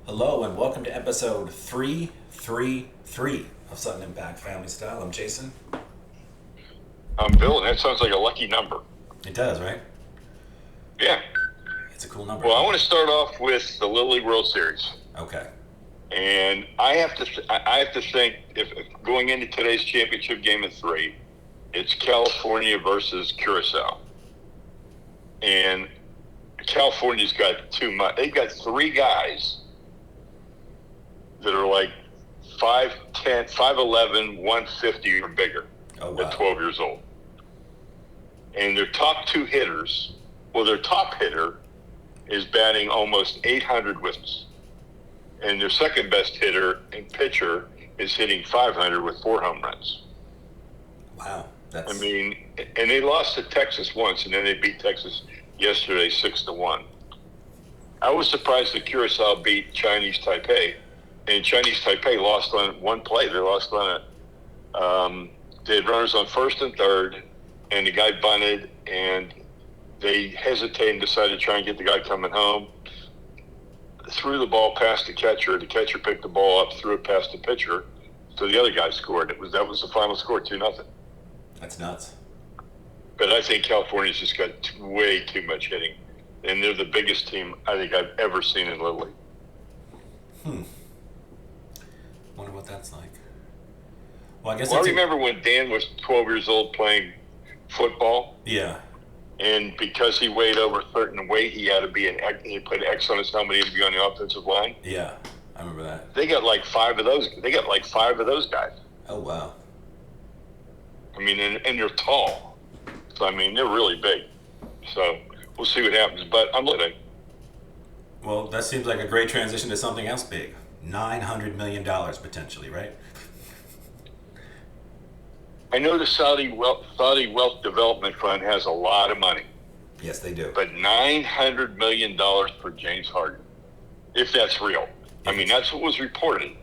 Hello and welcome to episode 333 of Sutton Impact Family Style. I'm Jason. I'm Bill, and that sounds like a lucky number. It does, right? Yeah. It's a cool number. Well, I want to start off with the Little League World Series. Okay. And I have to think, if going into today's championship game of three, it's California versus Curacao. And California's got too much. They've got three guys that are like 5'10", 5'11", 150 or bigger at 12 years old. And their top two hitters, their top hitter is batting almost 800 with us. And their second best hitter and pitcher is hitting 500 with 4 home runs. Wow. And they lost to Texas once, and then they beat Texas yesterday 6-1. I was surprised that Curacao beat Chinese Taipei. And Chinese Taipei lost on one play. They lost on it. They had runners on first and third, and the guy bunted, and they hesitated and decided to try and get the guy coming home. Threw the ball past the catcher. The catcher picked the ball up, threw it past the pitcher. So the other guy scored. That was the final score, 2-0. That's nuts. But I think California's just got way too much hitting. And they're the biggest team I think I've ever seen in Little League. Wonder what that's like. Well, I guess I remember when Dan was 12 years old playing football. Yeah. And because he weighed over a certain weight, he had to be he put X on his helmet, he had to be on the offensive line. Yeah, I remember that. They got like 5 of those. They got like 5 of those guys. Oh, wow. I mean, and they're tall. So, I mean, they're really big. So, we'll see what happens. But I'm looking. Well, that seems like a great transition to something else big. $900 million potentially, right? I know the Saudi Wealth Development Fund has a lot of money. Yes, they do. But $900 million for James Harden, if that's real. I mean, that's what was reported.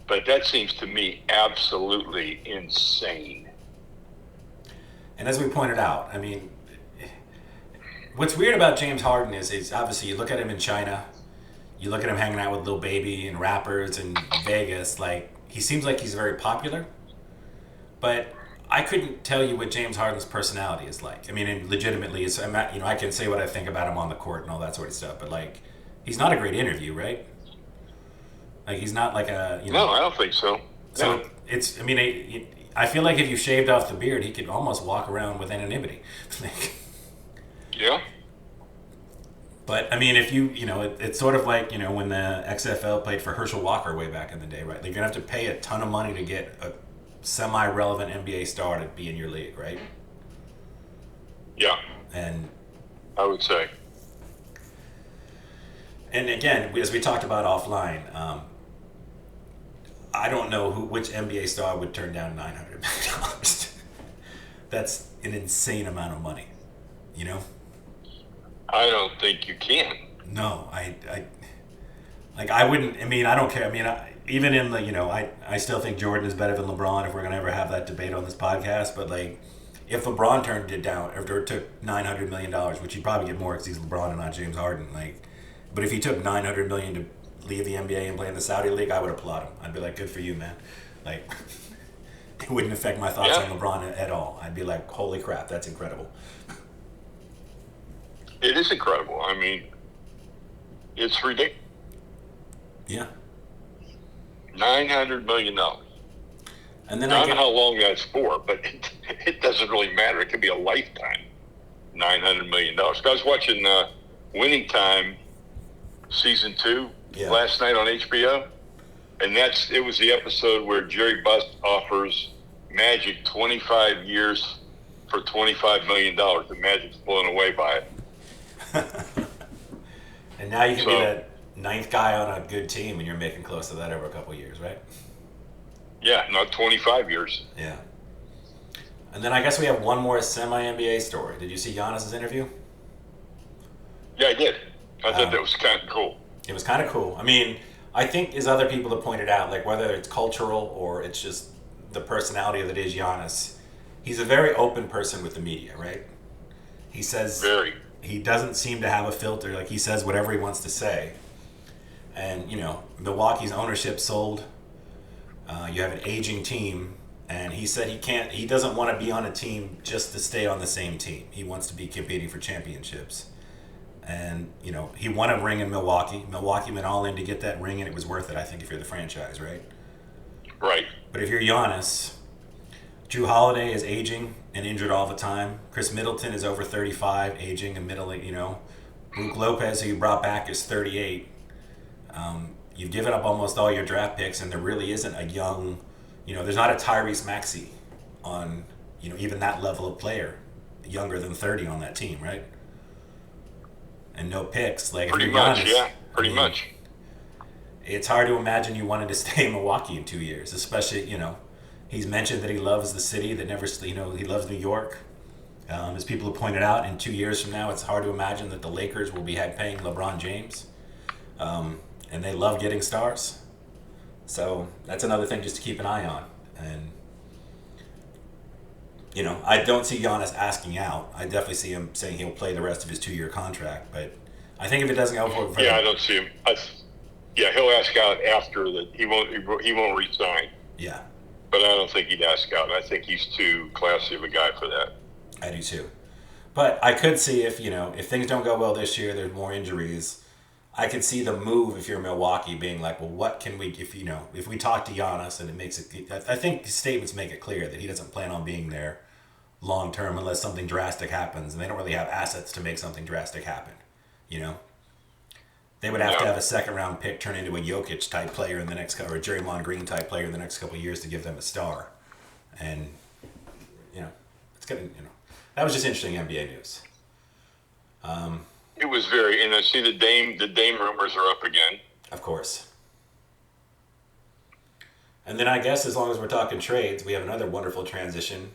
But that seems to me absolutely insane. And as we pointed out, I mean, what's weird about James Harden is obviously you look at him in China, you look at him hanging out with Lil Baby and rappers in Vegas, like, he seems like he's very popular. But I couldn't tell you what James Harden's personality is like. I mean, and legitimately, I can say what I think about him on the court and all that sort of stuff. But like, he's not a great interview, right? Like, he's not like a. No, I don't think so. So no. it's. I mean, I feel like if you shaved off the beard, he could almost walk around with anonymity. Yeah. But I mean, if it's sort of like when the XFL played for Herschel Walker way back in the day, right? Like, you're gonna have to pay a ton of money to get a semi-relevant NBA star to be in your league, right? Yeah. And I would say. And again, as we talked about offline, I don't know which NBA star would turn down $900 million. That's an insane amount of money, I don't think you can. No, I wouldn't. I mean, I don't care. I mean, even in the, I still think Jordan is better than LeBron if we're going to ever have that debate on this podcast. But, like, if LeBron turned it down, or took $900 million, which he'd probably get more because he's LeBron and not James Harden, but if he took $900 million to leave the NBA and play in the Saudi League, I would applaud him. I'd be like, good for you, man. Like, it wouldn't affect my thoughts on LeBron at all. I'd be like, holy crap, that's incredible. It is incredible. I mean, it's ridiculous. Yeah. $900 million. And then I don't know how long that's for, but it doesn't really matter. It could be a lifetime. $900 million. I was watching Winning Time season 2 last night on HBO, and it was the episode where Jerry Buss offers Magic 25 years for $25 million. The Magic's blown away by it. And now you can be that 9th guy on a good team, and you're making close to that over a couple of years, right? Yeah, not 25 years. Yeah. And then I guess we have one more semi-NBA story. Did you see Giannis' interview? Yeah, I did. I thought that was kind of cool. It was kind of cool. I mean, I think as other people have pointed out, like, whether it's cultural or it's just the personality that is Giannis, he's a very open person with the media, right? He says he doesn't seem to have a filter. Like, he says whatever he wants to say. And, Milwaukee's ownership sold. You have an aging team. And he said he doesn't want to be on a team just to stay on the same team. He wants to be competing for championships. And, he won a ring in Milwaukee. Milwaukee went all in to get that ring, and it was worth it, I think, if you're the franchise, right? Right. But if you're Giannis, Drew Holiday is aging and injured all the time. Chris Middleton is over 35, aging and middling, Brook Lopez, who you brought back, is 38. You've given up almost all your draft picks, and there really isn't a young, there's not a Tyrese Maxey on, even that level of player, younger than 30 on that team, right? And no picks. Like, pretty if you're much, Giannis, yeah, pretty much. It's hard to imagine you wanted to stay in Milwaukee in 2 years, especially, he's mentioned that he loves the city, that never, he loves New York. As people have pointed out, in 2 years from now, it's hard to imagine that the Lakers will be paying LeBron James. And they love getting stars. So that's another thing just to keep an eye on. And, I don't see Giannis asking out. I definitely see him saying he'll play the rest of his 2-year contract. But I think if it doesn't go for I don't see him. He'll ask out after that. He won't resign. Yeah. But I don't think he'd ask out. I think he's too classy of a guy for that. I do too. But I could see if things don't go well this year, there's more injuries. I could see the move if you're Milwaukee being like, well, what can we, if we talk to Giannis and it makes it, I think statements make it clear that he doesn't plan on being there long term unless something drastic happens, and they don't really have assets to make something drastic happen. They would have to have a second round pick turn into a Jokic type player in the next couple, or a Draymond Green type player in the next couple of years to give them a star. And, it's gonna, that was just interesting NBA news. It was very, and I see the Dame rumors are up again. Of course. And then I guess as long as we're talking trades, we have another wonderful transition.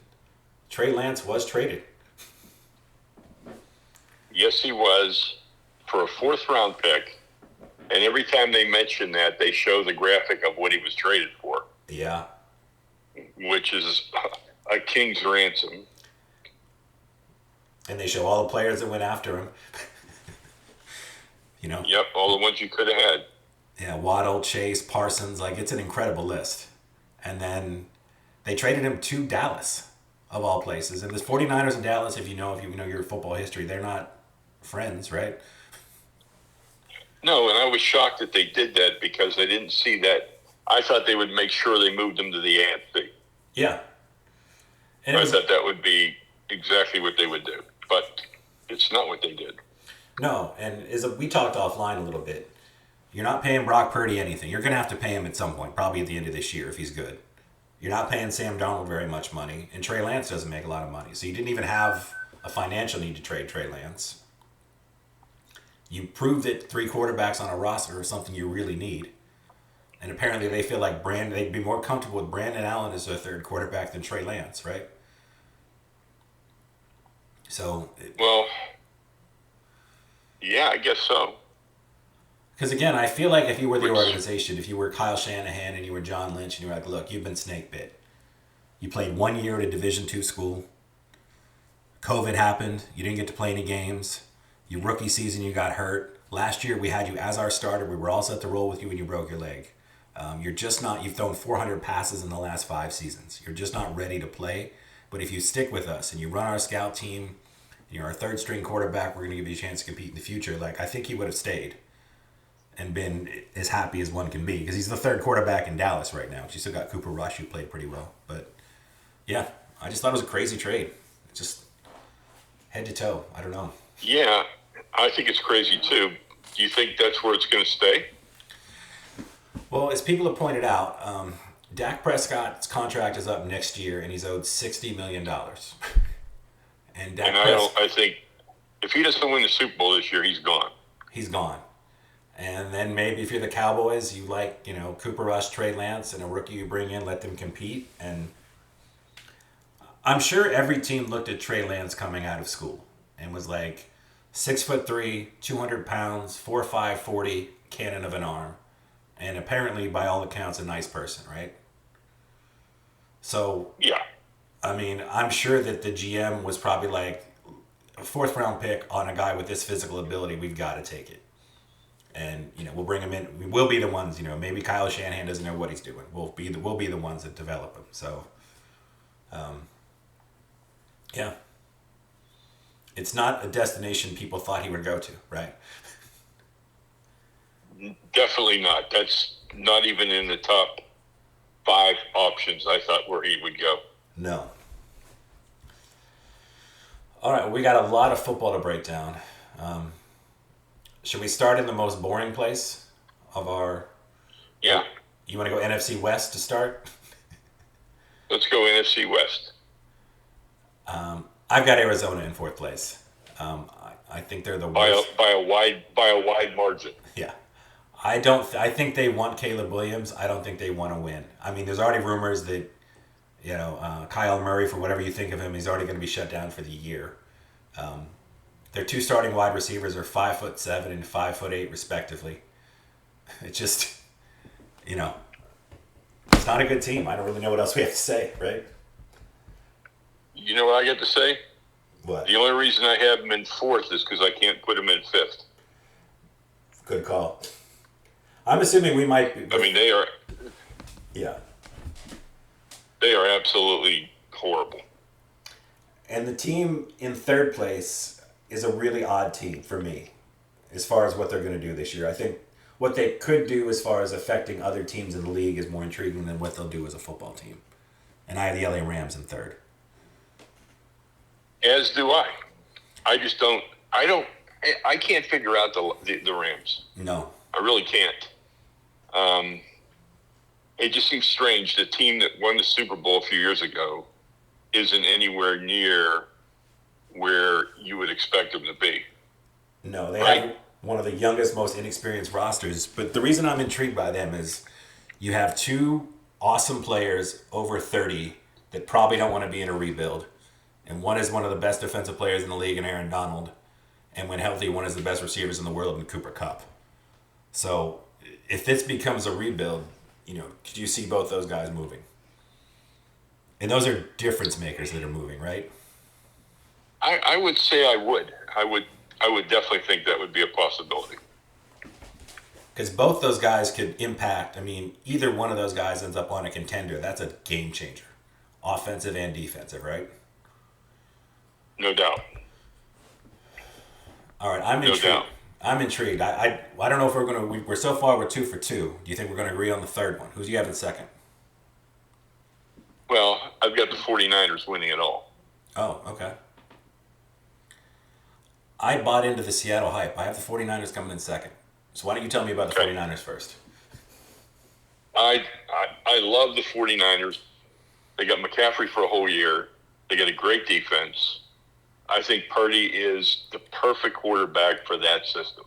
Trey Lance was traded. Yes, he was, for a 4th round pick. And every time they mention that, they show the graphic of what he was traded for. Yeah. Which is a king's ransom. And they show all the players that went after him. Yep, all the ones you could have had. Yeah, Waddle, Chase, Parsons, it's an incredible list. And then they traded him to Dallas, of all places. And the 49ers in Dallas, if you know your football history, they're not friends, right? No, and I was shocked that they did that because they didn't see that. I thought they would make sure they moved him to the AFC. Yeah. And I thought that would be exactly what they would do. But it's not what they did. No, and we talked offline a little bit. You're not paying Brock Purdy anything. You're going to have to pay him at some point, probably at the end of this year if he's good. You're not paying Sam Darnold very much money, and Trey Lance doesn't make a lot of money. So you didn't even have a financial need to trade Trey Lance. You proved that 3 quarterbacks on a roster is something you really need. And apparently they feel like they'd be more comfortable with Brandon Allen as their 3rd quarterback than Trey Lance, right? So... yeah, I guess so. Because again, I feel like if you were the organization, if you were Kyle Shanahan and you were John Lynch and you were like, look, you've been snake bit. You played 1 year at a Division II school. COVID happened. You didn't get to play any games. Your rookie season, you got hurt. Last year, we had you as our starter. We were all set to roll with you and you broke your leg. You're just not, you've thrown 400 passes in the last 5 seasons. You're just not ready to play. But if you stick with us and you run our scout team, you're our 3rd string quarterback, we're going to give you a chance to compete in the future. I think he would have stayed and been as happy as one can be because he's the 3rd quarterback in Dallas right now. You still got Cooper Rush, who played pretty well. But yeah, I just thought it was a crazy trade. Just head to toe. I don't know. Yeah, I think it's crazy too. Do you think that's where it's going to stay? Well, as people have pointed out, Dak Prescott's contract is up next year and he's owed $60 million. And I think if he doesn't win the Super Bowl this year, he's gone. He's gone. And then maybe if you're the Cowboys, you like, Cooper Rush, Trey Lance, and a rookie you bring in, let them compete. And I'm sure every team looked at Trey Lance coming out of school and was like 6'3", 200 pounds, 4'5", 40, cannon of an arm. And apparently, by all accounts, a nice person, right? So, yeah. I mean, I'm sure that the GM was probably like, a 4th round pick on a guy with this physical ability, we've got to take it. and we'll bring him in. We will be the ones. Maybe Kyle Shanahan doesn't know what he's doing. We'll be the ones that develop him. So, yeah, it's not a destination people thought he would go to, right? Definitely not. That's not even in the top 5 options I thought where he would go. No. All right, we got a lot of football to break down. Should we start in the most boring place of our... Yeah. You want to go NFC West to start? Let's go NFC West. I've got Arizona in 4th place. I think they're the worst. By a wide margin. Yeah. I think they want Caleb Williams. I don't think they want to win. I mean, there's already rumors that, Kyle Murray, for whatever you think of him, he's already going to be shut down for the year. Their 2 starting wide receivers are 5'7" and 5'8" respectively. It's just, it's not a good team. I don't really know what else we have to say, right? You know what I get to say? What? The only reason I have them in 4th is because I can't put them in 5th. Good call. I'm assuming we might be... I mean, they are... Yeah. They are absolutely horrible. And the team in 3rd place is a really odd team for me as far as what they're going to do this year. I think what they could do as far as affecting other teams in the league is more intriguing than what they'll do as a football team. And I have the LA Rams in 3rd. As do I. I just don't... I can't figure out the Rams. No. I really can't. It just seems strange. The team that won the Super Bowl a few years ago isn't anywhere near where you would expect them to be. No, they have one of the youngest, most inexperienced rosters. But the reason I'm intrigued by them is you have 2 awesome players over 30 that probably don't want to be in a rebuild. And one is one of the best defensive players in the league in Aaron Donald. And when healthy, one is the best receivers in the world in Cooper Kupp. So if this becomes a rebuild, could you see both those guys moving? And those are difference makers that are moving, right? I would say I would. I would definitely think that would be a possibility. Because both those guys could impact. I mean, either one of those guys ends up on a contender. That's a game changer. Offensive and defensive, right? No doubt. All right, I'm intrigued. No doubt. I'm intrigued. I don't know if we're so far we're 2 for 2. Do you think we're going to agree on the 3rd one? Who do you have in 2nd? Well, I've got the 49ers winning it all. Oh, okay. I bought into the Seattle hype. I have the 49ers coming in 2nd. So why don't you tell me about the 49ers first? I love the 49ers. They got McCaffrey for a whole year. They got a great defense. I think Purdy is the perfect quarterback for that system.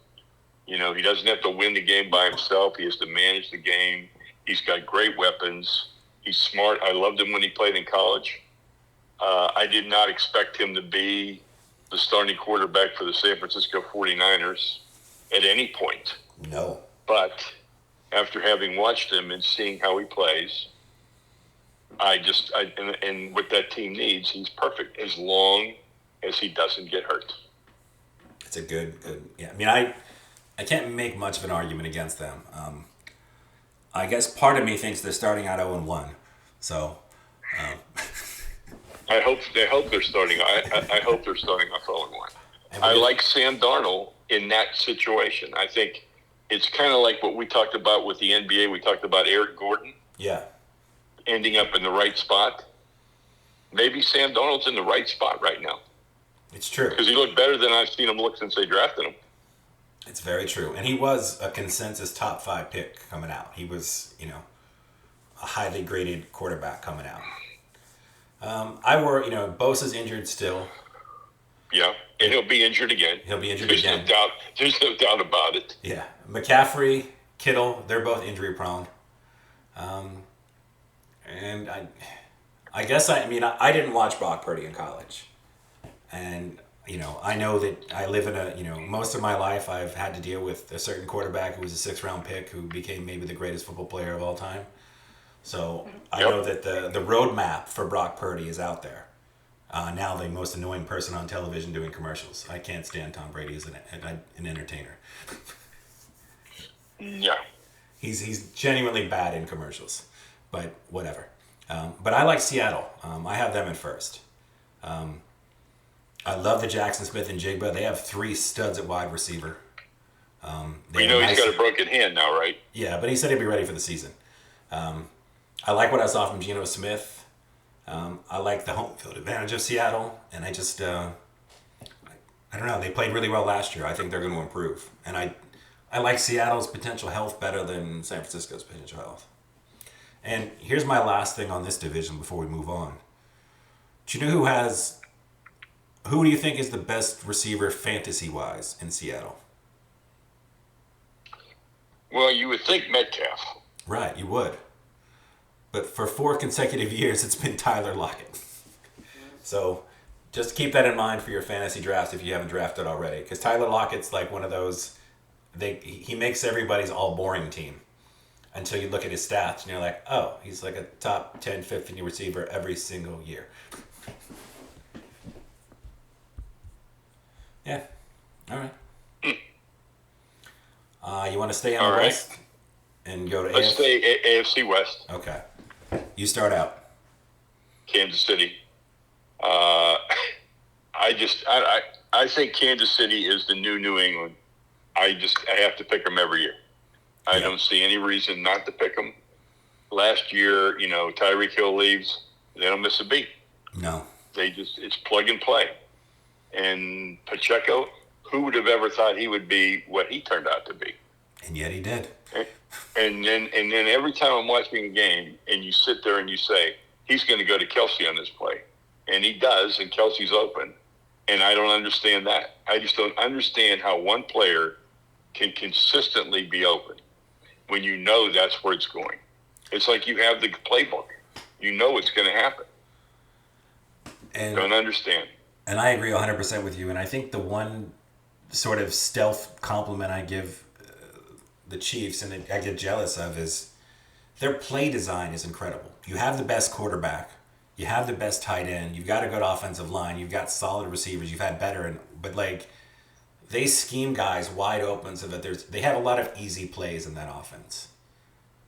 He doesn't have to win the game by himself. He has to manage the game. He's got great weapons. He's smart. I loved him when he played in college. I did not expect him to be the starting quarterback for the San Francisco 49ers at any point. No. But after having watched him and seeing how he plays, and what that team needs, he's perfect as long as he doesn't get hurt. It's a good. Yeah, I mean, I can't make much of an argument against them. I guess part of me thinks they're starting out 0-1. So. I hope they're starting. I hope they're starting off 0-1. I like Sam Darnold in that situation. I think it's kind of like what we talked about with the NBA. We talked about Eric Gordon. Yeah. Ending up in the right spot. Maybe Sam Darnold's in the right spot right now. It's true. Because he looked better than I've seen him look since they drafted him. It's very true. And he was a consensus top 5 pick coming out. He was, a highly graded quarterback coming out. Bosa's injured still. Yeah, and he'll be injured again. Again. There's no doubt about it. Yeah. McCaffrey, Kittle, they're both injury prone. And I guess I didn't watch Brock Purdy in college. And, I know that I live in most of my life I've had to deal with a certain quarterback who was a 6th-round pick who became maybe the greatest football player of all time. So I know that the roadmap for Brock Purdy is out there. Now the most annoying person on television doing commercials. I can't stand Tom Brady as an entertainer. Yeah. He's genuinely bad in commercials, but whatever. But I like Seattle. I have them in first. I love the Jackson Smith and Jigba. They have 3 studs at wide receiver. You know he's got a broken hand now, right? Yeah, but he said he'd be ready for the season. I like what I saw from Geno Smith. I like the home field advantage of Seattle, and I just I don't know. They played really well last year. I think they're going to improve, and I like Seattle's potential health better than San Francisco's potential health. And here's my last thing on this division before we move on. Do you know who do you think is the best receiver fantasy-wise in Seattle? Well, you would think Metcalf. Right, you would. But for 4 consecutive years, it's been Tyler Lockett. So just keep that in mind for your fantasy drafts if you haven't drafted already. Because Tyler Lockett's like one of those, he makes everybody's all boring team. Until you look at his stats and you're like, oh, he's like a top 10, 15 receiver every single year. Yeah. All right. You want to stay on the West and go to Let's stay AFC West. Okay. You start out. Kansas City. I think Kansas City is the new England. I have to pick them every year. I don't see any reason not to pick them. Last year, Tyreek Hill leaves. They don't miss a beat. No. It's plug and play. And Pacheco, who would have ever thought he would be what he turned out to be? And yet he did. And then every time I'm watching a game and you sit there and you say, he's going to go to Kelsey on this play. And he does, and Kelsey's open. And I don't understand that. I just don't understand how one player can consistently be open when you know that's where it's going. It's like you have the playbook. You know it's going to happen. And don't understand. And I agree 100% with you. And I think the one sort of stealth compliment I give the Chiefs, and I get jealous of, is their play design is incredible. You have the best quarterback. You have the best tight end. You've got a good offensive line. You've got solid receivers. You've had better. But, they scheme guys wide open so that they have a lot of easy plays in that offense,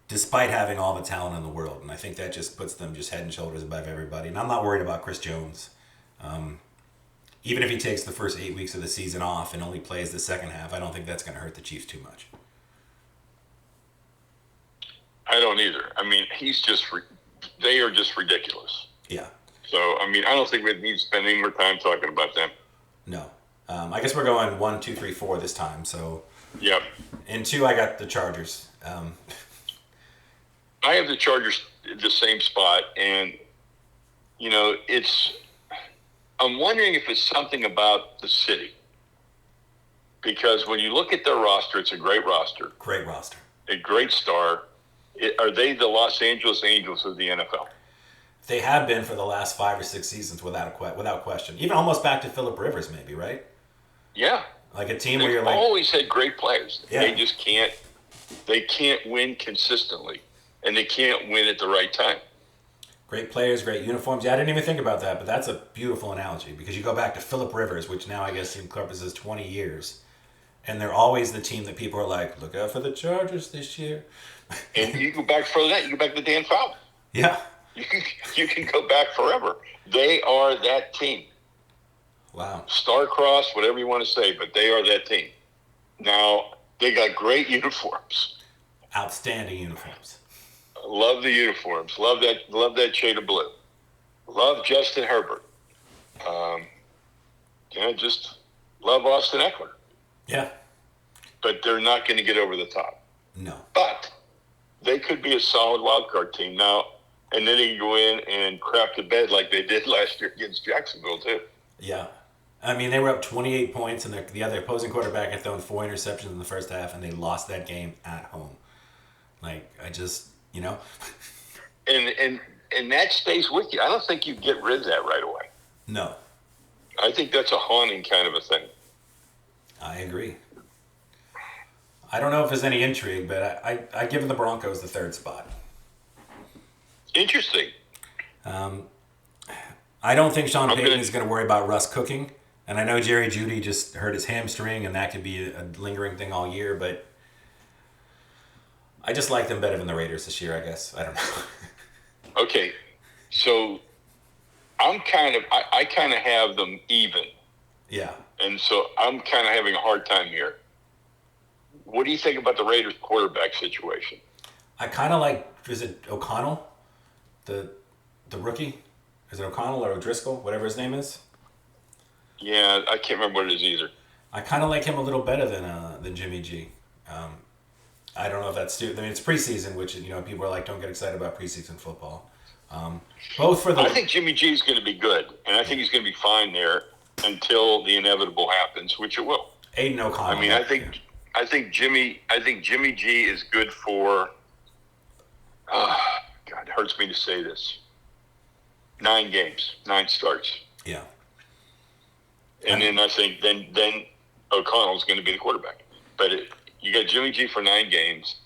despite having all the talent in the world. And I think that just puts them just head and shoulders above everybody. And I'm not worried about Chris Jones. Even if he takes the first 8 weeks of the season off and only plays the second half, I don't think that's going to hurt the Chiefs too much. I don't either. I mean, they are just ridiculous. Yeah. So, I don't think we need to spend any more time talking about them. No. I guess we're going 1, 2, 3, 4 this time. So. Yep. In 2, I got the Chargers. I have the Chargers the same spot, and I'm wondering if it's something about the city, because when you look at their roster, it's a great roster. Great roster. A great star. Are they the Los Angeles Angels of the NFL? They have been for the last 5 or 6 seasons without question. Even almost back to Phillip Rivers, maybe, right? Yeah. Like a team They've where you're like, always had great players. Yeah. They just can't win consistently, and they can't win at the right time. Great players, great uniforms. Yeah, I didn't even think about that, but that's a beautiful analogy, because you go back to Phillip Rivers, which now I guess encompasses 20 years, and they're always the team that people are like, look out for the Chargers this year. And you go back further than that, you go back to Dan Fouts. Yeah. You can go back forever. They are that team. Wow. Star-crossed, whatever you want to say, but they are that team. Now, they got great uniforms. Outstanding uniforms. Love the uniforms. Love that shade of blue. Love Justin Herbert. Just love Austin Eckler. Yeah. But they're not going to get over the top. No. But they could be a solid wild card team now, and then they can go in and crap the bed like they did last year against Jacksonville too. Yeah. They were up 28 points, and the other opposing quarterback had thrown 4 interceptions in the first half, and they lost that game at home. And that stays with you. I don't think you get rid of that right away. No. I think that's a haunting kind of a thing. I agree. I don't know if there's any intrigue, but I give the Broncos the 3rd spot. Interesting. I don't think Sean Payton is going to worry about Russ cooking. And I know Jerry Jeudy just hurt his hamstring, and that could be a lingering thing all year. But I just like them better than the Raiders this year, I guess. I don't know. Okay, so I kind of have them even, Yeah. and so I'm kind of having a hard time here. What do you think about the Raiders quarterback situation? I kind of like, is it O'Connell? The rookie? Is it O'Connell or O'Driscoll? Whatever his name is. Yeah, I can't remember what it is either. I kind of like him a little better than Jimmy G. I don't know if that's I mean, it's preseason, which people are like, don't get excited about preseason football. Both for the. I think Jimmy G is going to be good, and I think he's going to be fine there until the inevitable happens, which it will. Aiden O'Connell. I mean, I think Jimmy G is good for. God, it hurts me to say this. 9 games, 9 starts. Yeah. And then I think then O'Connell's going to be the quarterback. But you got Jimmy G for 9 games.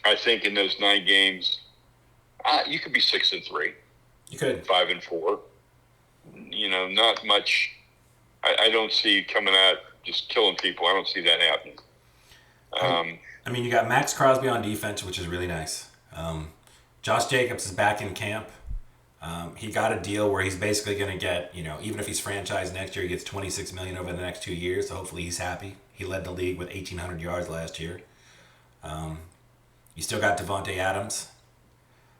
I think in those 9 games, you could be 6-3. You could 5-4. Not much. I don't see coming out just killing people. I don't see that happening. I mean, you got Max Crosby on defense, which is really nice. Josh Jacobs is back in camp. He got a deal where he's basically going to get, even if he's franchised next year, he gets $26 million over the next 2 years. So hopefully he's happy. He led the league with 1,800 yards last year. You still got Devontae Adams.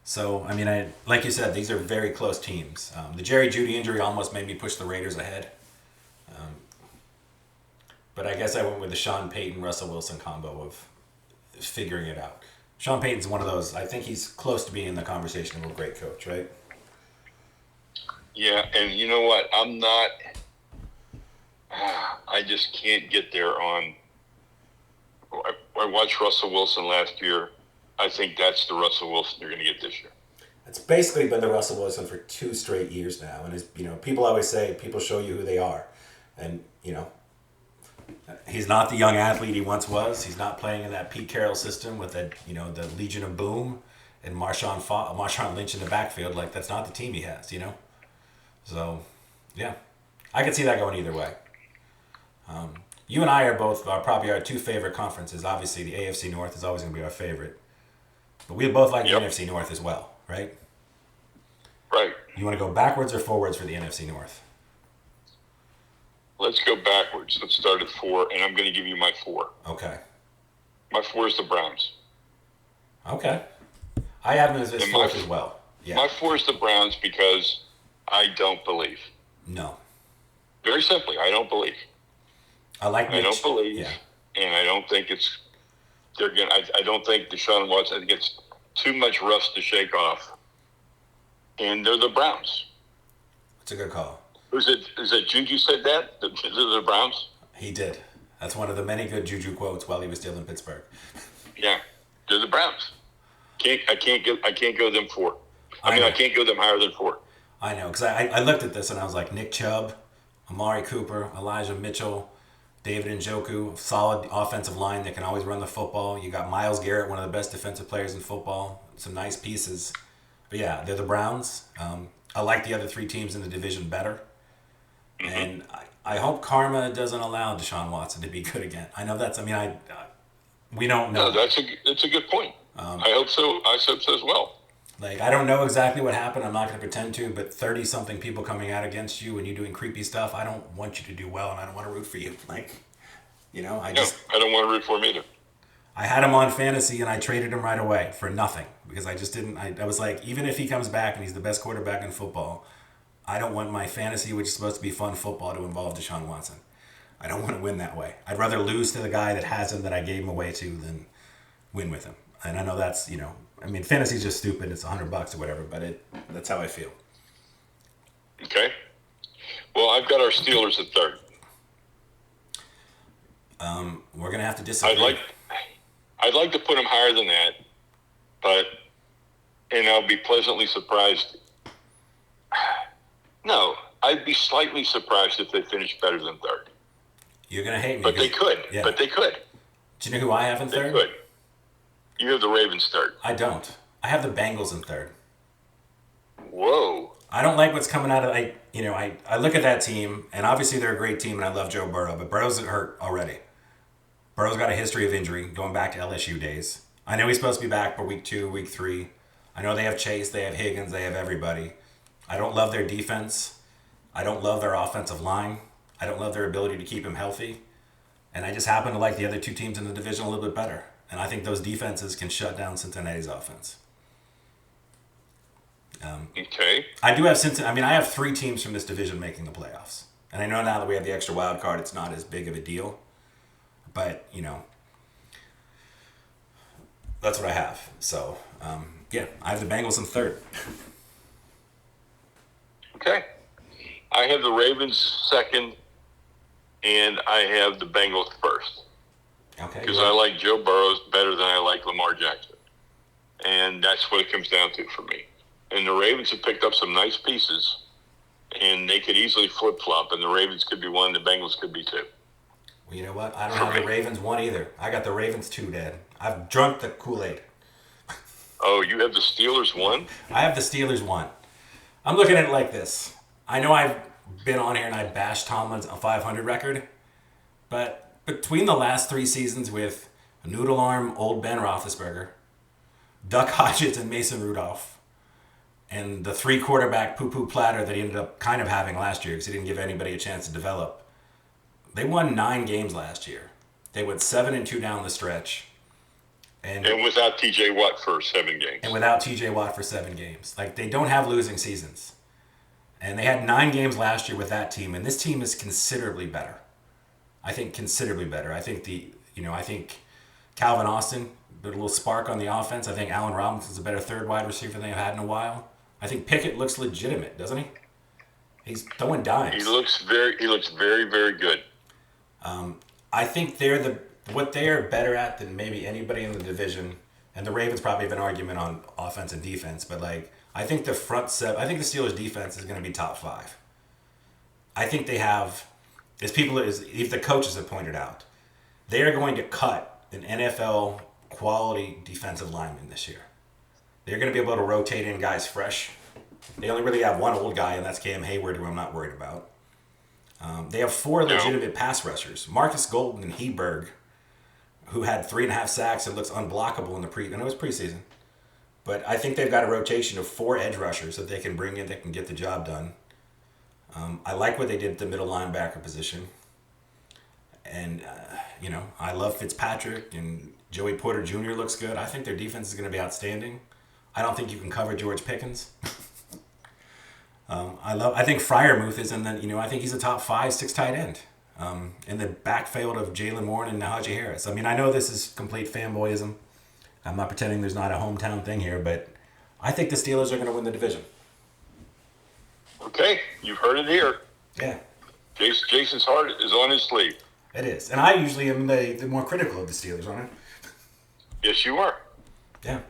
So, I mean, like you said, these are very close teams. The Jerry Jeudy injury almost made me push the Raiders ahead. But I guess I went with the Sean Payton, Russell Wilson combo of figuring it out. Sean Payton's one of those, I think he's close to being in the conversation of a great coach, right? Yeah, and you know what? I'm not. I just can't get there on. I watched Russell Wilson last year. I think that's the Russell Wilson you're going to get this year. It's basically been the Russell Wilson for 2 straight years now, and people always say people show you who they are, and he's not the young athlete he once was. He's not playing in that Pete Carroll system with the Legion of Boom and Marshawn Lynch in the backfield. Like, that's not the team he has, So, yeah, I could see that going either way. You and I are probably our 2 favorite conferences. Obviously, the AFC North is always going to be our favorite. But we both like the NFC North as well, right? Right. You want to go backwards or forwards for the NFC North? Let's go backwards. Let's start at 4, and I'm going to give you my 4. Okay. My 4 is the Browns. Okay. I have them as 4th as well. Yeah. My 4 is the Browns because I don't believe. No. Very simply, I don't believe. I don't believe, and I don't think I don't think Deshaun Watson gets too much rust to shake off. And they're the Browns. That's a good call. Is it Juju said that? The Browns? He did. That's one of the many good Juju quotes while he was still in Pittsburgh. Yeah, they're the Browns. I can't go them 4. I can't go them higher than 4. I know, because I looked at this and I was like, Nick Chubb, Amari Cooper, Elijah Mitchell, David Njoku, solid offensive line that can always run the football. You got Myles Garrett, one of the best defensive players in football. Some nice pieces. But yeah, they're the Browns. I like the other 3 teams in the division better. Mm-hmm. And I hope karma doesn't allow Deshaun Watson to be good again. I know we don't know. No, that's a good point. I hope so. I hope so as well. Like, I don't know exactly what happened. I'm not going to pretend to, but 30-something people coming out against you and you doing creepy stuff, I don't want you to do well, and I don't want to root for you. Like, I don't want to root for him either. I had him on fantasy, and I traded him right away for nothing because I just didn't. I was like, even if he comes back and he's the best quarterback in football, I don't want my fantasy, which is supposed to be fun football, to involve Deshaun Watson. I don't want to win that way. I'd rather lose to the guy that has him that I gave him away to than win with him. And I know that's, fantasy's just stupid. It's $100 or whatever, but that's how I feel. Okay. Well, I've got our Steelers at 3rd. We're going to have to disagree. I'd like to put them higher than that, and I'll be pleasantly surprised. No, I'd be slightly surprised if they finish better than 3rd. You're going to hate me. But they could. Yeah. But they could. Do you know who I have in 3rd? They could. You have the Ravens 3rd. I don't. I have the Bengals in 3rd. Whoa. I don't like what's coming out of I look at that team, and obviously they're a great team, and I love Joe Burrow, but Burrow's hurt already. Burrow's got a history of injury going back to LSU days. I know he's supposed to be back for week 2, week 3. I know they have Chase, they have Higgins, they have everybody. I don't love their defense. I don't love their offensive line. I don't love their ability to keep him healthy. And I just happen to like the other 2 teams in the division a little bit better. And I think those defenses can shut down Cincinnati's offense. Okay. I do have Cincinnati. I mean, I have 3 teams from this division making the playoffs. And I know now that we have the extra wild card, it's not as big of a deal. But, that's what I have. So, yeah, I have the Bengals in 3rd. Okay. I have the Ravens 2nd, and I have the Bengals 1st. Okay. Because I like Joe Burrow better than I like Lamar Jackson. And that's what it comes down to for me. And the Ravens have picked up some nice pieces, and they could easily flip-flop, and the Ravens could be 1, and the Bengals could be 2. Well, you know what? I don't have the Ravens 1 either. I got the Ravens 2, Dad. I've drunk the Kool-Aid. Oh, you have the Steelers 1? I have the Steelers 1. I'm looking at it like this. I know I've been on here and I bashed Tomlin's 500 record, but between the last 3 seasons with Noodle Arm, old Ben Roethlisberger, Duck Hodges, and Mason Rudolph, and the 3 quarterback poo-poo platter that he ended up kind of having last year because he didn't give anybody a chance to develop, they won 9 games last year. They went 7-2 down the stretch. And without TJ Watt for 7 games. And without TJ Watt for 7 games. Like, they don't have losing seasons. And they had 9 games last year with that team, and this team is considerably better. I think considerably better. I think I think Calvin Austin, a little spark on the offense. I think Allen Robinson's a better 3rd wide receiver than they've had in a while. I think Pickett looks legitimate, doesn't he? He's throwing dimes. He looks very, very good. I think what they are better at than maybe anybody in the division, and the Ravens probably have an argument on offense and defense, but I think the I think the Steelers defense is going to be top 5. I think they have, if the coaches have pointed out, they are going to cut an NFL quality defensive lineman this year. They're going to be able to rotate in guys fresh. They only really have 1 old guy, and that's Cam Hayward, who I'm not worried about. They have 4 legitimate pass rushers. Marcus Golden and Heberg, who had 3.5 sacks and looks unblockable in I know it's preseason. But I think they've got a rotation of 4 edge rushers that they can bring in that can get the job done. I like what they did at the middle linebacker position. And, I love Fitzpatrick, and Joey Porter Jr. looks good. I think their defense is going to be outstanding. I don't think you can cover George Pickens. I think Freiermuth is I think he's a top 5, 6 tight end. In the backfield of Jalen Warren and Najee Harris. I mean, I know this is complete fanboyism. I'm not pretending there's not a hometown thing here, but I think the Steelers are going to win the division. Okay, you've heard it here. Yeah. Jason's heart is on his sleeve. It is. And I usually am the more critical of the Steelers, aren't I? Yes, you are. Yeah.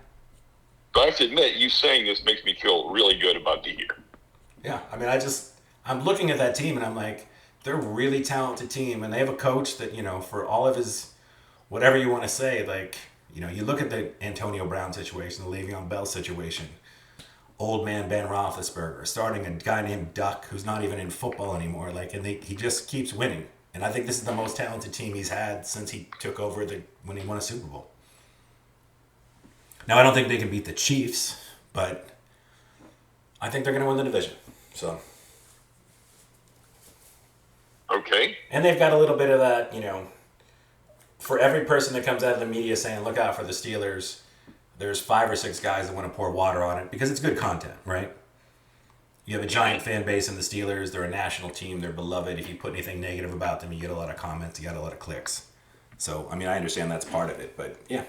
But I have to admit, you saying this makes me feel really good about the year. Yeah. I mean, I'm looking at that team and I'm like, they're a really talented team, and they have a coach that, for all of his, whatever you want to say, you look at the Antonio Brown situation, the Le'Veon Bell situation, old man Ben Roethlisberger, starting a guy named Duck who's not even in football anymore, he just keeps winning. And I think this is the most talented team he's had since he took over when he won a Super Bowl. Now, I don't think they can beat the Chiefs, but I think they're going to win the division. So. Okay. And they've got a little bit of that, for every person that comes out of the media saying, look out for the Steelers, there's 5 or 6 guys that want to pour water on it because it's good content, right? You have a giant fan base in the Steelers. They're a national team. They're beloved. If you put anything negative about them, you get a lot of comments. You get a lot of clicks. So, I mean, I understand that's part of it. But, yeah,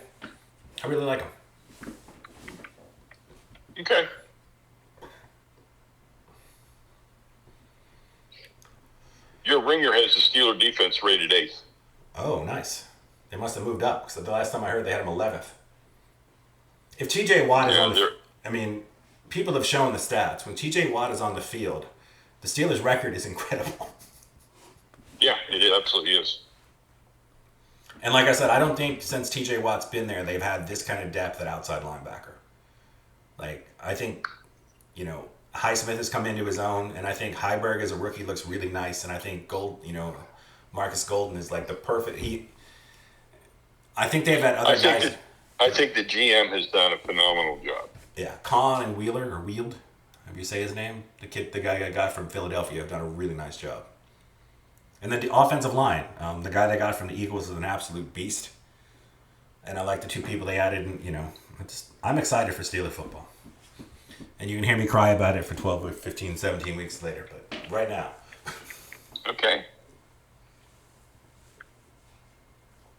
I really like them. Okay. Your ringer has the Steeler defense rated 8th. Oh, nice. They must have moved up because the last time I heard they had him 11th. If TJ Watt is people have shown the stats. When TJ Watt is on the field, the Steelers' record is incredible. Yeah, it absolutely is. And like I said, I don't think since TJ Watt's been there, they've had this kind of depth at outside linebacker. I think, Highsmith has come into his own, and I think Heiberg as a rookie looks really nice, and I think Marcus Golden is the perfect. I think they've had other guys. I think the GM has done a phenomenal job. Yeah, Kahn and Wheeler, or Wield, however you say his name, the guy I got from Philadelphia, have done a really nice job. And then the offensive line, the guy they got from the Eagles is an absolute beast. And I like the two people they added. And, I'm excited for Steeler football. And you can hear me cry about it for 12 or 15, 17 weeks later. But right now. Okay.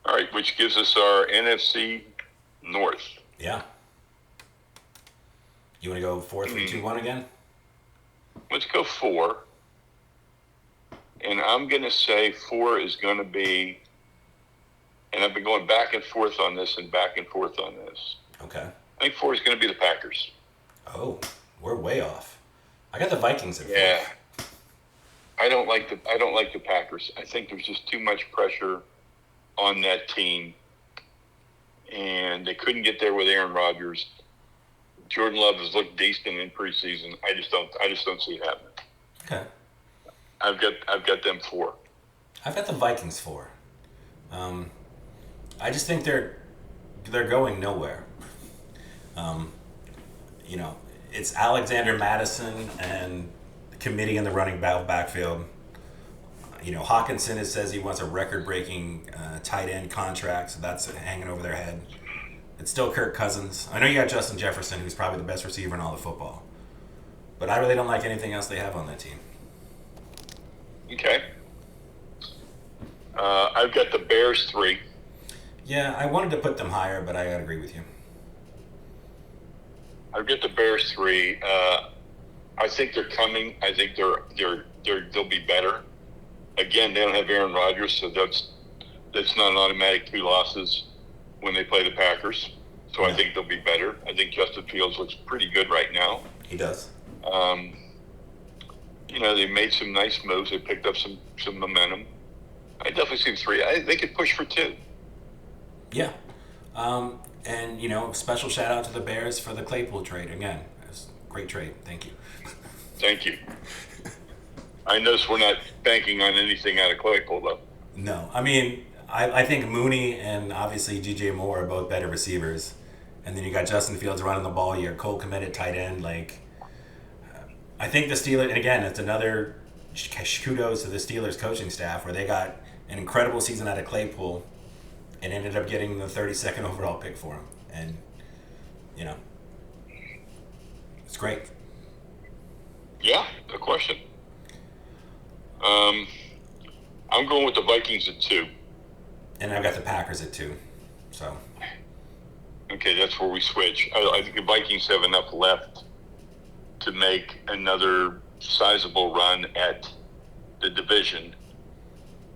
All right, which gives us our NFC North. Yeah. You want to go 4, 3, 2, 1 again? Let's go 4. And I'm going to say 4 is going to be, and I've been going back and forth on this and back and forth on this. Okay. I think 4 is going to be the Packers. Oh, we're way off. I got the Vikings at 4. Yeah. I don't like the Packers. I think there's just too much pressure on that team. And they couldn't get there with Aaron Rodgers. Jordan Love has looked decent in preseason. I just don't see it happening. Okay. I've got them 4. I've got the Vikings 4. I just think they're going nowhere. It's Alexander Madison and the committee in the running backfield. Hawkinson says he wants a record-breaking tight end contract, so that's hanging over their head. It's still Kirk Cousins. I know you got Justin Jefferson, who's probably the best receiver in all of football. But I really don't like anything else they have on that team. Okay. I've got the Bears 3. Yeah, I wanted to put them higher, but I gotta agree with you. I've got the Bears 3. I think they're coming. I think they'll be better. Again, they don't have Aaron Rodgers, so that's not an automatic 2 losses when they play the Packers. So yeah. I think they'll be better. I think Justin Fields looks pretty good right now. He does. They made some nice moves. They picked up some momentum. I definitely see 3. They could push for 2. Yeah. And, special shout out to the Bears for the Claypool trade. Again, it was a great trade. Thank you. Thank you. I notice we're not banking on anything out of Claypool, though. No. I mean, I think Mooney and obviously DJ Moore are both better receivers. And then you got Justin Fields running the ball. You got Cole Kmet tight end. I think the Steelers, and again, it's another kudos to the Steelers coaching staff where they got an incredible season out of Claypool and ended up getting the 32nd overall pick for him. And, it's great. Yeah, no question. I'm going with the Vikings at 2. And I've got the Packers at 2. So. Okay, that's where we switch. I think the Vikings have enough left to make another sizable run at the division.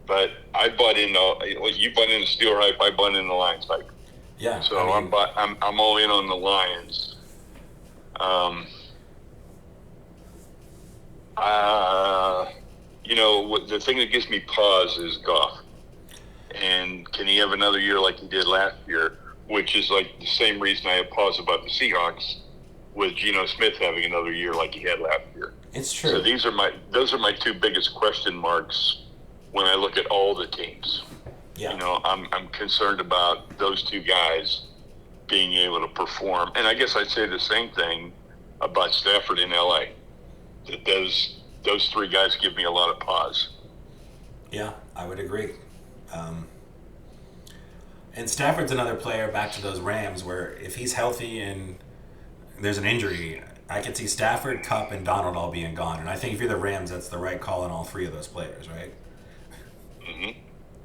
But I bought in you bought in the Steeler hype, I bought in the Lions hype. Yeah. So I'm all in on the Lions. The thing that gives me pause is Goff. And can he have another year like he did last year? Which is like the same reason I have pause about the Seahawks, with Geno Smith having another year like he had last year. It's true. So those are my 2 biggest question marks when I look at all the teams. Yeah. I'm concerned about those 2 guys being able to perform. And I guess I'd say the same thing about Stafford in LA. That those 3 guys give me a lot of pause. Yeah, I would agree. And Stafford's another player, back to those Rams, where if he's healthy and there's an injury, I could see Stafford, Kupp, and Donald all being gone. And I think if you're the Rams, that's the right call on all 3 of those players, right? Mm-hmm.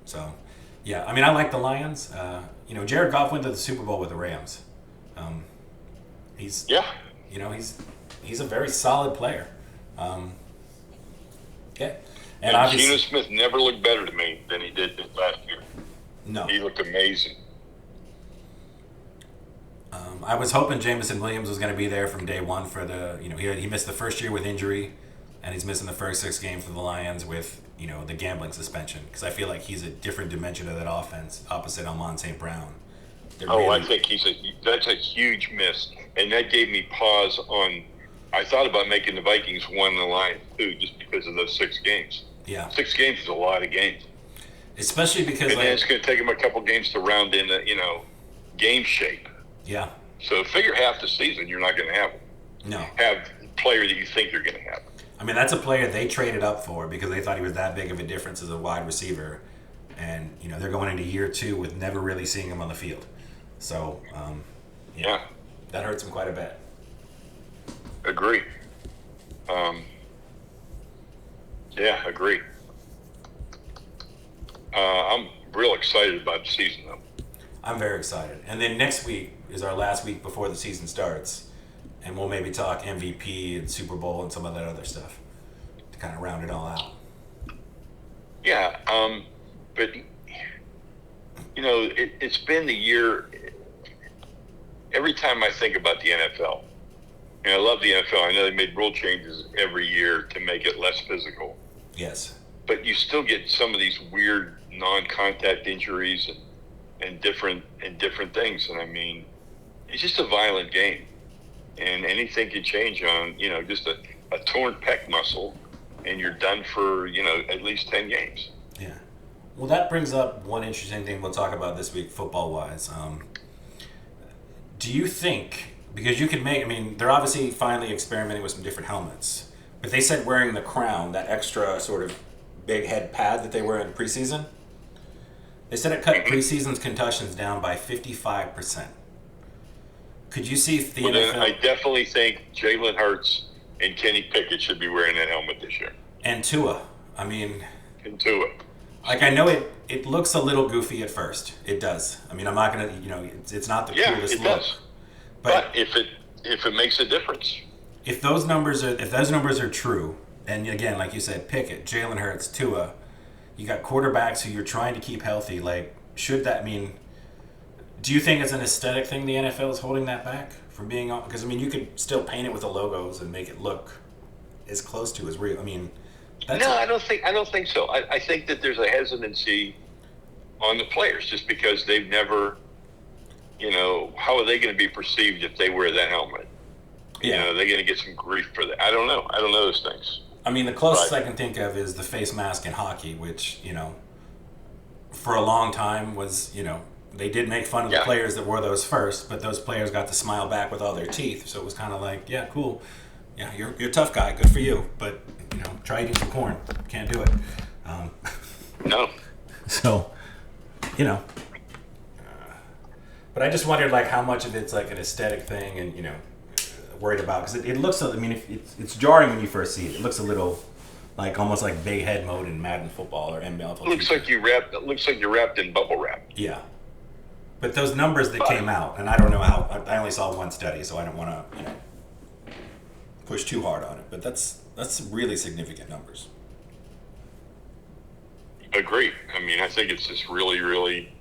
So, yeah, I mean, I like the Lions. Jared Goff went to the Super Bowl with the Rams. He's a very solid player. Yeah. And Geno Smith never looked better to me than he did last year. No. He looked amazing. I was hoping Jameson Williams was going to be there from day one for the, he missed the first year with injury, and he's missing the first 6 games for the Lions with, the gambling suspension. Because I feel like he's a different dimension of that offense, opposite Amon St. Brown. I think that's a huge miss. And that gave me pause on, I thought about making the Vikings 1 and the Lions 2 just because of those 6 games. Yeah. 6 games is a lot of games. Especially because and then it's going to take them a couple games to round in, game shape. Yeah. So figure half the season you're not going to No. have player that you think you're going to have. I mean, that's a player they traded up for because they thought he was that big of a difference as a wide receiver. And, they're going into year 2 with never really seeing him on the field. So, Yeah. that hurts him quite a bit. Agree. Yeah, agree. I'm real excited about the season, though. I'm very excited. And then next week is our last week before the season starts. And we'll maybe talk MVP and Super Bowl and some of that other stuff to kind of round it all out. Yeah, but, it's been the year. Every time I think about the NFL, and I love the NFL, I know they made rule changes every year to make it less physical. Yes. But you still get some of these weird non-contact injuries and different things. And I mean, it's just a violent game. And anything can change on, just a torn pec muscle, and you're done for, at least 10 games. Yeah. Well, that brings up one interesting thing we'll talk about this week, football-wise. Do you think, because you can they're obviously finally experimenting with some different helmets. But they said wearing the crown, that extra sort of big head pad that they wear in preseason, they said it cut preseason's concussions down by 55%. Could you see if the NFL... Then I definitely think Jalen Hurts and Kenny Pickett should be wearing that helmet this year. And Tua. And Tua. Like, I know it looks a little goofy at first. It does. I'm not going to, it's not the coolest look. Does. But if it makes a difference. If those numbers are true, and again, like you said, Pickett, Jalen Hurts, Tua, you got quarterbacks who you're trying to keep healthy, like, should that mean... Do you think it's an aesthetic thing the NFL is holding that back from being on? Because, you could still paint it with the logos and make it look as close to as real. I don't think so. I think that there's a hesitancy on the players just because they've never, how are they going to be perceived if they wear that helmet? Yeah. They're going to get some grief for that. I don't know. I don't know those things. The closest I can think of is the face mask in hockey, which, for a long time was, they did make fun of the players that wore those first, but those players got to smile back with all their teeth. So it was kind of like, yeah, cool. Yeah, you're a tough guy. Good for you. But, try eating some corn. Can't do it. No. So, but I just wondered, like, how much of it's like an aesthetic thing and, worried about. Because it looks, it's jarring when you first see it. It looks a little... like almost like big head mode in Madden football or NBA football. It looks like you're wrapped in bubble wrap. Yeah. But those numbers that came out, and I don't know how, I only saw one study, so I don't want to, push too hard on it. But that's really significant numbers. Agree. I think it's just really, really,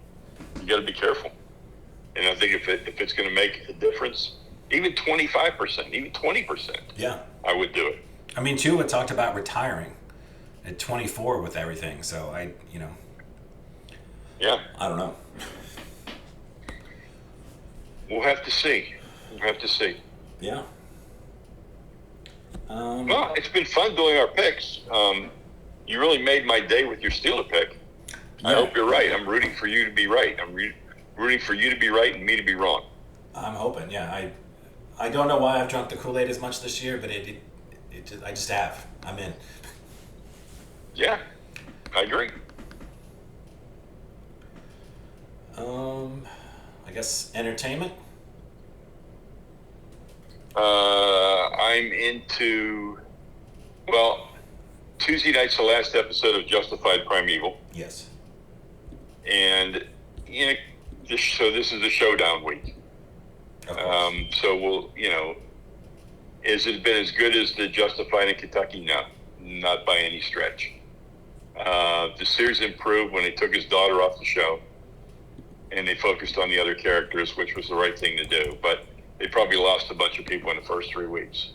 you got to be careful. And I think if it's going to make a difference, even 25%, even 20%, yeah, I would do it. Tua talked about retiring at 24 with everything, so yeah, I don't know. We'll have to see. Yeah. Well, it's been fun doing our picks. You really made my day with your Steeler pick. Yeah. I hope you're right. I'm rooting for you to be right. I'm rooting for you to be right and me to be wrong. I'm hoping, yeah. I don't know why I've drunk the Kool-Aid as much this year, but I just have. I'm in. Yeah, I agree. I guess entertainment. I'm into. Well, Tuesday night's the last episode of Justified Primeval. Yes. And so this is the showdown week. So we'll, has it been as good as the Justified in Kentucky? No, not by any stretch. The series improved when they took his daughter off the show and they focused on the other characters, which was the right thing to do. But they probably lost a bunch of people in the first 3 weeks.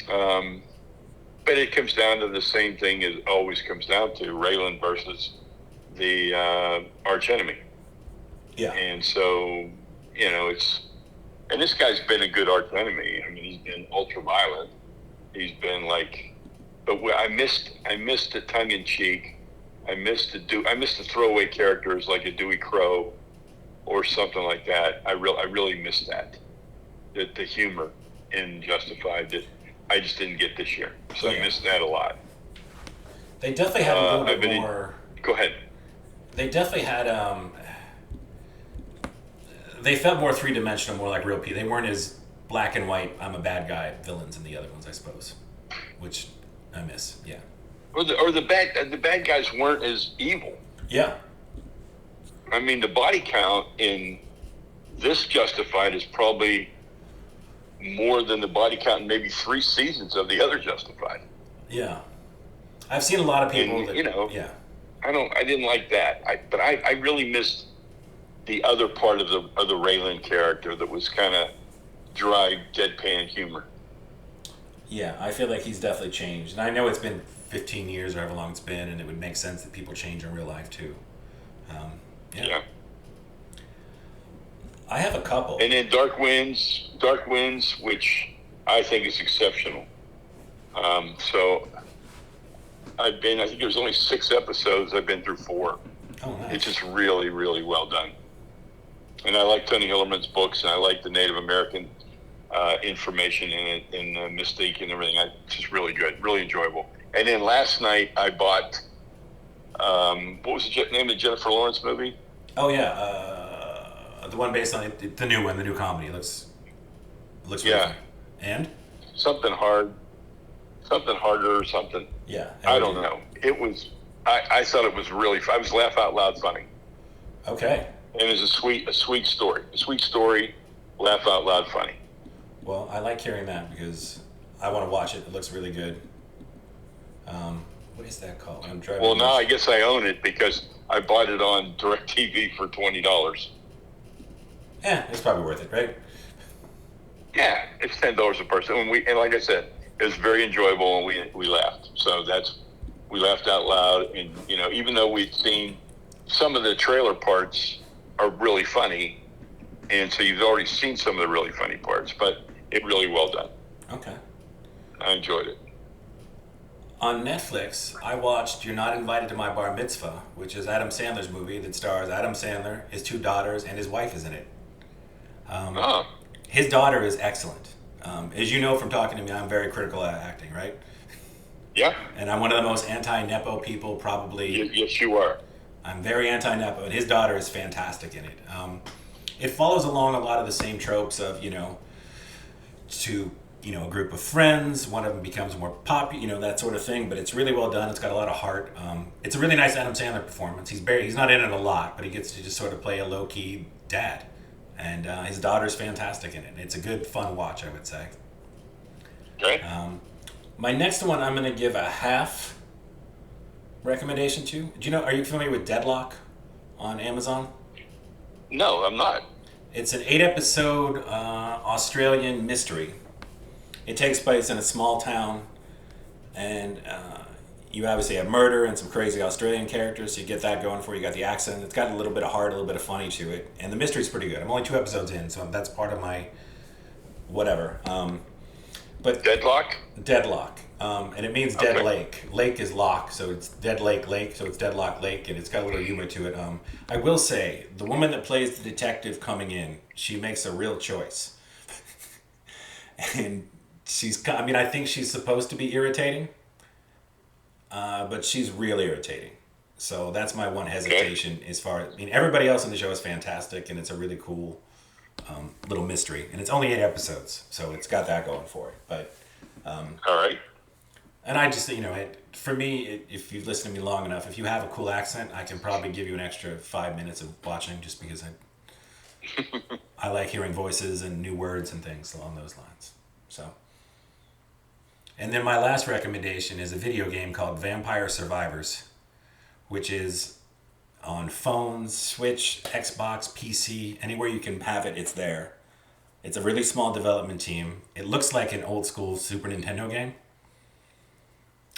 But it comes down to the same thing it always comes down to, Raylan versus the arch enemy. Yeah. And so, and this guy's been a good arch enemy. He's been ultra violent. He's been but I missed the tongue in cheek. I missed the throwaway characters like a Dewey Crow or something like that. I really missed that. The humor in Justified that I just didn't get this year. So I missed that a lot. They definitely had a little bit more. Go ahead. They definitely had. They felt more three-dimensional, more like real people. They weren't as black and white, I'm a bad guy villains in the other ones, I suppose, which I miss. Yeah. Or the bad guys weren't as evil. Yeah. I mean, the body count in this Justified is probably more than the body count in maybe 3 seasons of the other Justified. Yeah. I've seen a lot of people and, that, yeah. I didn't like that. But I really missed the other part of the Raylan character that was kind of dry, deadpan humor. Yeah, I feel like he's definitely changed. And I know it's been 15 years or however long it's been, and it would make sense that people change in real life too. Yeah. I have a couple. And then Dark Winds, which I think is exceptional. So I think there's only 6 episodes. I've been through 4. Oh, nice. It's just really, really well done. And I like Tony Hillerman's books, and I like the Native American information in it, and Mystique and everything. It's just really good, really enjoyable. And then last night I bought, what was the name of the Jennifer Lawrence movie? Oh yeah, the one based on the new one, the new comedy. It looks really fun. And something harder or something. Yeah, I don't know. It was. I thought it was really. I was laugh out loud funny. Okay. And it's a sweet story, laugh out loud funny. Well, I like hearing that because I want to watch it. It looks really good. What is that called? I'm driving. Well, now I guess I own it because I bought it on DirecTV for $20. Yeah, it's probably worth it, right? Yeah, it's $10 a person, and like I said, it was very enjoyable, and we laughed. So we laughed out loud, and even though we'd seen some of the trailer parts are really funny, and so you've already seen some of the really funny parts, but it really well done. Okay. I enjoyed it. On Netflix, I watched You're Not Invited to My Bar Mitzvah, which is Adam Sandler's movie that stars Adam Sandler, his 2 daughters, and his wife is in it. His daughter is excellent. As you know from talking to me, I'm very critical at acting, right? Yeah. And I'm one of the most anti-Nepo people probably. Yes, you are. I'm very anti-Nepo, and his daughter is fantastic in it. It follows along a lot of the same tropes of, a group of friends, one of them becomes more popular, that sort of thing, but it's really well done. It's got a lot of heart. It's a really nice Adam Sandler performance. He's not in it a lot, but he gets to just sort of play a low-key dad. And his daughter's fantastic in it. It's a good, fun watch, I would say. Okay. My next one I'm going to give a half recommendation to. Are you familiar with Deadlock on Amazon? No, I'm not. It's an 8-episode Australian mystery. It takes place in a small town, and you obviously have murder and some crazy Australian characters, so you get that going for you. You got the accent. It's got a little bit of heart, a little bit of funny to it, and the mystery's pretty good. I'm only 2 episodes in, so that's part of my whatever. But Deadlock. And it means dead lake. Lake is lock, so it's dead lake, so it's Deadlock Lake, and it's got a little humor to it. I will say, the woman that plays the detective coming in, she makes a real choice. And I think she's supposed to be irritating, but she's real irritating. So that's my one hesitation as far as, everybody else in the show is fantastic, and it's a really cool little mystery. And it's only 8 episodes, so it's got that going for it. But all right. And I just, for me, if you've listened to me long enough, if you have a cool accent, I can probably give you an extra 5 minutes of watching just because I like hearing voices and new words and things along those lines. So. And then my last recommendation is a video game called Vampire Survivors, which is on phones, Switch, Xbox, PC, anywhere you can have it, it's there. It's a really small development team. It looks like an old school Super Nintendo game.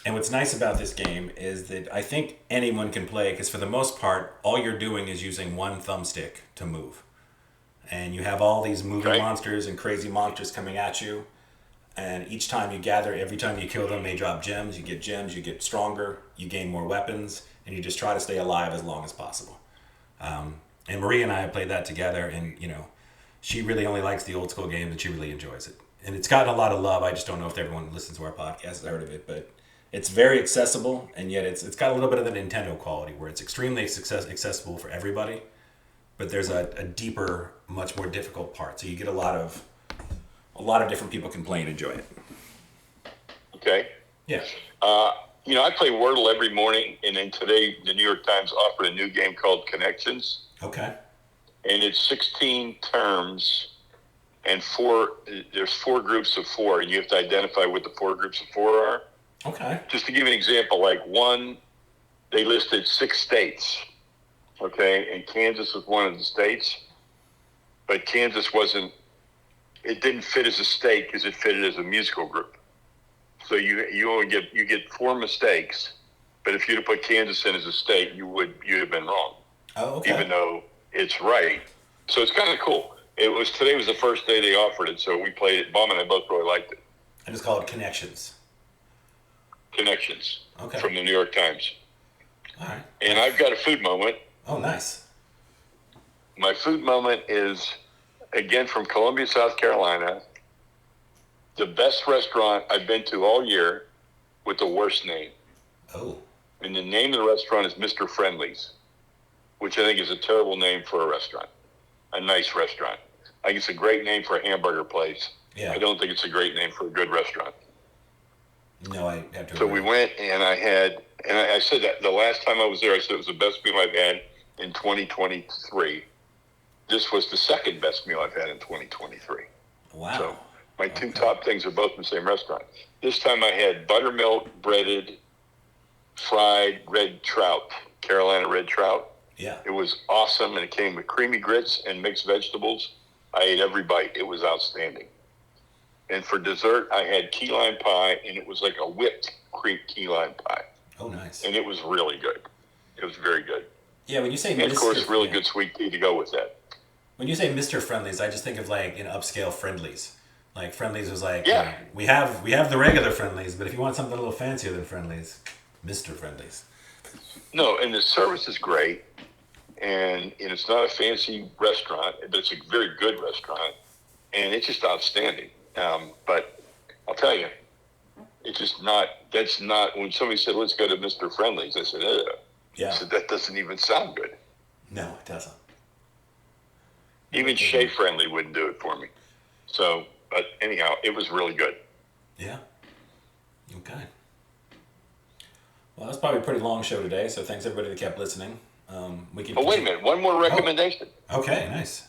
And what's nice about this game is that I think anyone can play, because for the most part, all you're doing is using one thumbstick to move. And you have all these moving monsters and crazy monsters coming at you. And each time you gather, every time you kill them, they drop gems. You get stronger, you gain more weapons, and you just try to stay alive as long as possible. And Marie and I have played that together, and she really only likes the old school games, and she really enjoys it. And it's gotten a lot of love. I just don't know if everyone who listens to our podcast has heard of it, but it's very accessible, and yet it's got a little bit of the Nintendo quality, where it's extremely accessible for everybody, but there's a deeper, much more difficult part. So you get a lot of different people can play and enjoy it. Okay. Yeah. I play Wordle every morning, and then today the New York Times offered a new game called Connections. Okay. And it's 16 terms, and there's 4 groups of 4, and you have to identify what the 4 groups of 4 are. Okay. Just to give you an example, like one, they listed 6 states, okay, and Kansas was one of the states, but Kansas it didn't fit as a state because it fitted as a musical group. So you only get 4 mistakes, but if you'd have put Kansas in as a state, you'd have been wrong. Oh, okay. Even though it's right. So it's kind of cool. Today was the first day they offered it, so we played it. Mom and I both really liked it. I just call it Connections. Connections. Okay. From the New York Times. All right. And I've got a food moment. Oh, nice. My food moment is, again, from Columbia, South Carolina. The best restaurant I've been to all year with the worst name. Oh. And the name of the restaurant is Mr. Friendly's, which I think is a terrible name for a restaurant. A nice restaurant. I think it's a great name for a hamburger place. Yeah. I don't think it's a great name for a good restaurant. No, I have to. So we went, and I said that the last time I was there, I said it was the best meal I've had in 2023. This was the second best meal I've had in 2023. Wow. So my 2 top things are both in the same restaurant. This time I had buttermilk breaded fried red trout, Carolina red trout. Yeah. It was awesome, and it came with creamy grits and mixed vegetables. I ate every bite. It was outstanding. And for dessert, I had key lime pie, and it was like a whipped cream key lime pie. Oh, nice. And it was really good. It was very good. Yeah, when you say and Mr. of course, really good sweet tea to go with that. When you say Mr. Friendlies, I just think of like upscale Friendlies. Like Friendlies was like, yeah, we have the regular Friendlies, but if you want something a little fancier than Friendlies, Mr. Friendlies. No, and the service is great, and it's not a fancy restaurant, but it's a very good restaurant, and it's just outstanding. But I'll tell you, it's just not. That's not. When somebody said, "Let's go to Mr. Friendly's," I said, Yeah. I said, that doesn't even sound good. No, it doesn't. Even Shea Friendly wouldn't do it for me. So, but anyhow, it was really good. Yeah. Okay. Well, that's probably a pretty long show today, so thanks everybody that kept listening. Wait a minute. One more recommendation. Oh. Okay, nice.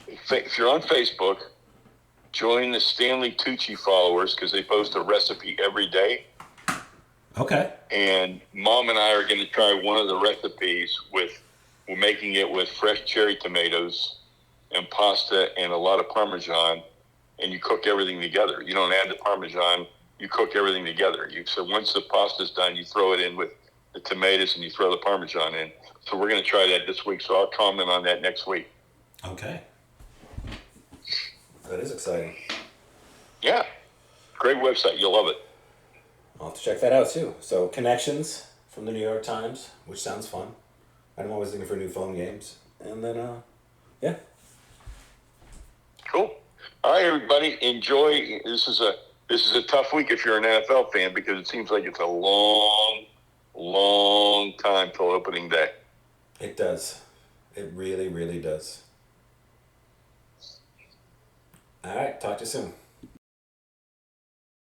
If you're on Facebook, join the Stanley Tucci followers because they post a recipe every day. Okay. And Mom and I are going to try one of the recipes we're making it with fresh cherry tomatoes and pasta and a lot of Parmesan, and you cook everything together. You don't add the Parmesan, you cook everything together. So once the pasta's done, you throw it in with the tomatoes and you throw the Parmesan in. So we're going to try that this week, so I'll comment on that next week. Okay. That is exciting. Yeah. Great website. You'll love it. I'll have to check that out too. So Connections from the New York Times, which sounds fun. I'm always looking for new phone games. And then, yeah. Cool. All right, everybody. Enjoy. This is a tough week if you're an NFL fan because it seems like it's a long, long time till opening day. It does. It really, really does. All right. Talk to you soon.